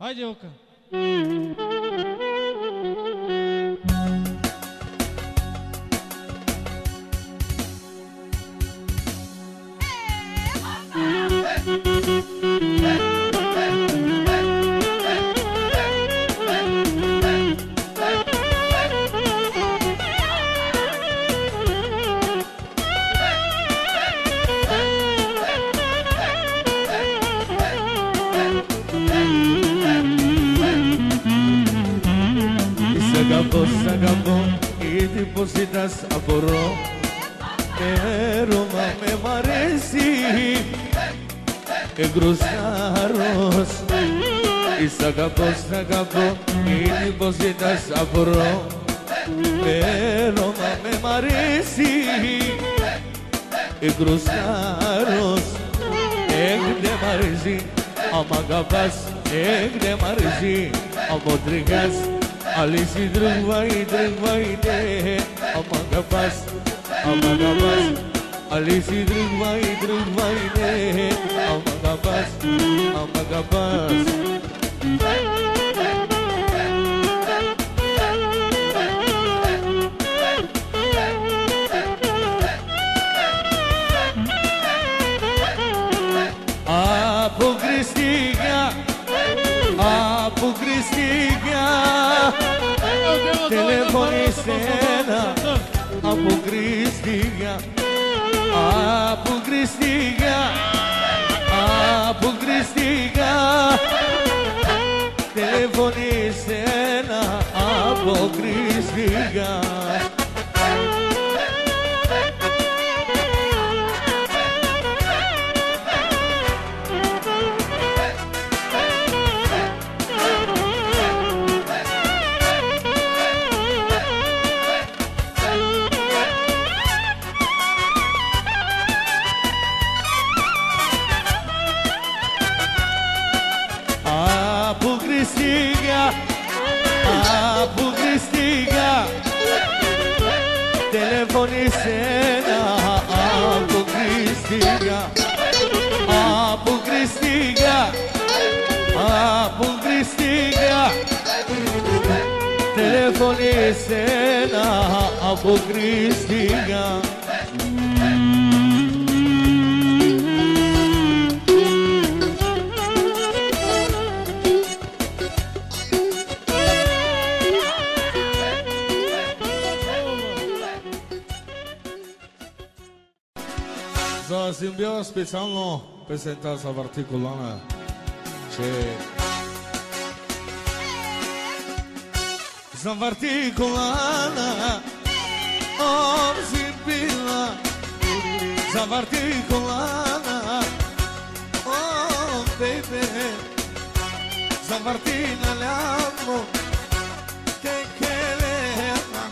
Hai, девка. Σ' αγαπώ, ήδη πως ζητάς απορώ. Έρωμα με μ' αρέσει, εγκρουστάρος. Σ' αγαπώ, ήδη πως ζητάς απορώ. Έρωμα με μ' αρέσει, εγκρουστάρος. Έγνε μ' αρέσει, άμα αγαπάς, έγνε μ' αρέσει, άμα τριγάς. Αλύση τριγβάει, ναι, άμα αγαπάς, αλύση τριγβάει, ναι, άμα αγαπάς. Από Χριστίγια τηλεφωνήσε ένα, από Χριστίγια, τηλεφωνήσε ένα, από Χριστίγια. Από Χριστίγια τηλεφωνήσε ένα, από Χριστίγια, τηλεφωνήσε ένα, από Χριστίγια. За Симбио специално песента Завърти колана, че Завърти колана, о, Симбила, завърти колана, о, бебе, завърти наляво, текелена,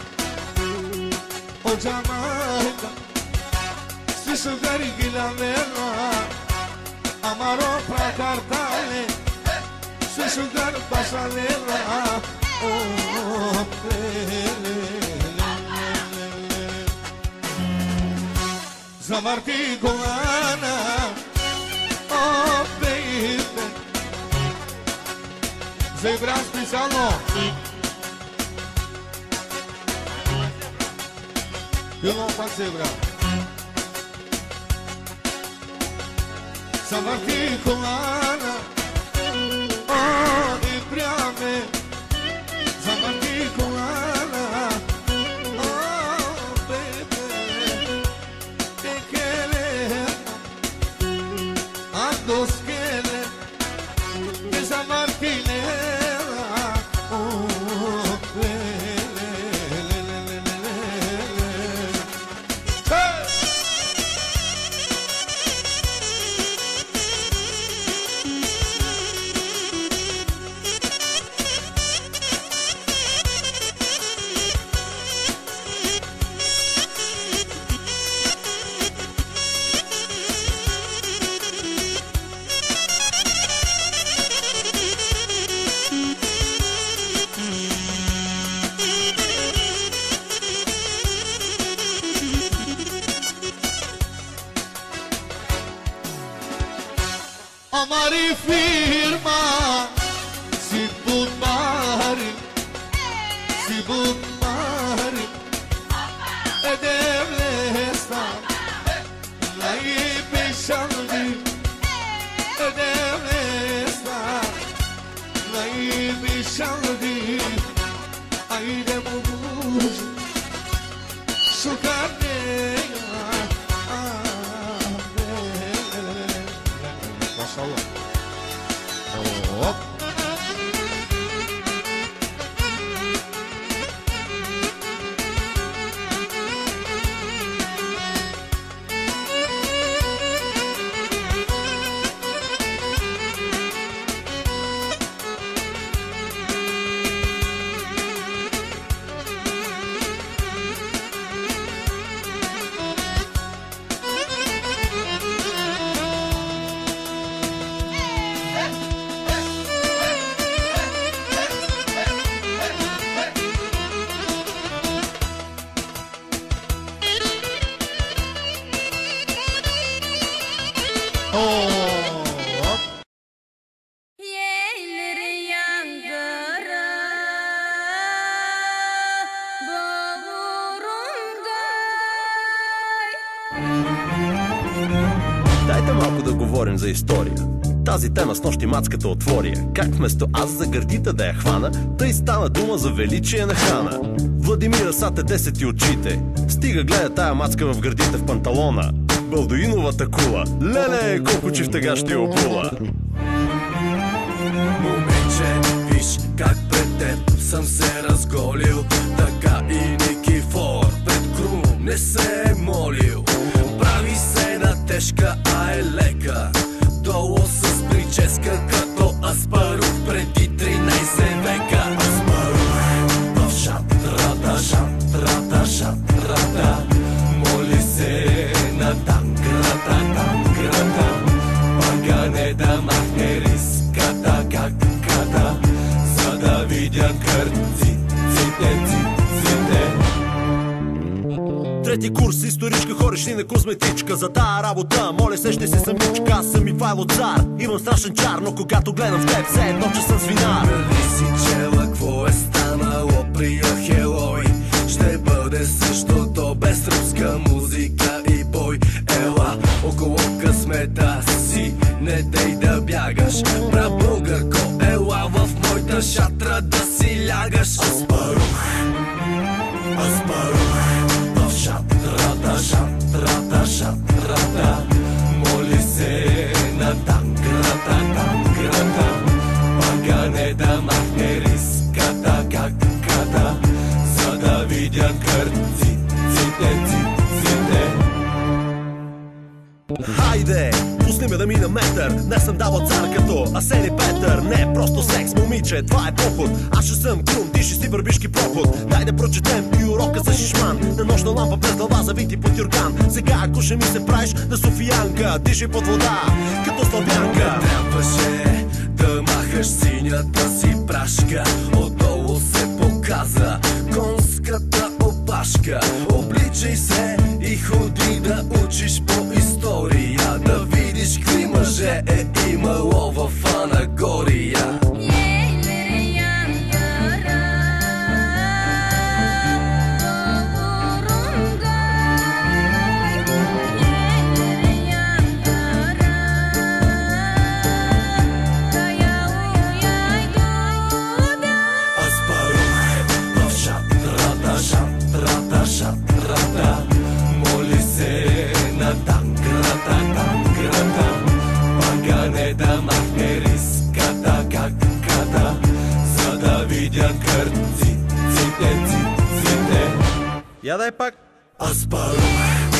о, Джамайка. Su carichi la vela, amaro pra cartale, su carichi pasalera, oh, Zamarti colana, oh, baby, zebra specialo. Eu não faço zebra. Zamarti colana, oh, ibrame, zamarti colana, oh, baby, tekele, andos kele, zamarti nera, oh, Saldi, aide bubuj, sukane, Maşallah. hop. Дайте малко да говорим за история. Тази тема с нощи мацката отвория. Как вместо аз за гърдите да я хвана, тъй стана дума за величие на хана. Владимира сате 10 и очите. Стига гледа тая мацка в гърдите в панталона. Балдуиновата кула. Леле, колко чифтега ще обула. Момиче, виж как пред теб съм се разголил. Така и Никифор пред Крум не се е молил. Прави се на тежка, а е лека. Долу с прическа като Аспарух преди 13 века. Аспарух в шатрата, шатрата, шатрата. Моли се на танкрата, танкрата. Пагане да махне риската, каката, за да видят кърците, циците. Трети курс, историчка, ходиш на козметичка. За тая работа, моля сещай се самичка. Аз съм Ивайло Цар, имам страшен чар, но когато гледам в теб, все едно, че съм свинар. Дали си чела, какво е станало при Ахелой? Ще бъде същото без руската музика и бой. Ела, около късмета си, не дей да бягаш. Бра българко, ела в моята шатра да си лягаш. Аспарух, Аспарух, в шатрата, шатрата, шатрата. Моли се на танкрата, танкрата. Пагане да махне риската, каката, за да видят кърците, циците. Хайде, пусни ме да мина метър. Не съм дава цар като Асен и Петър. Не, просто секс, момиче, това е поход. Аз ще съм Крум, ти ще си върбишки проход. Дай да прочетем и урока за шишман. На нощна лампа през глава завити под юрган. Сега ако ще ми се правиш на Софиянка, дишай под вода, като славянка. Трябваше да махаш синята си прашка. Отдолу се показа конската опашка. Обличай се и ходи да учиш по история. Да видиш какви мъже е имало в Анагория. Шатрата, шатрата, моли се на танкрата, танкрата. Пагане да махне риската, каката, за да видят кърците, циците. Я дай пак. Аспарух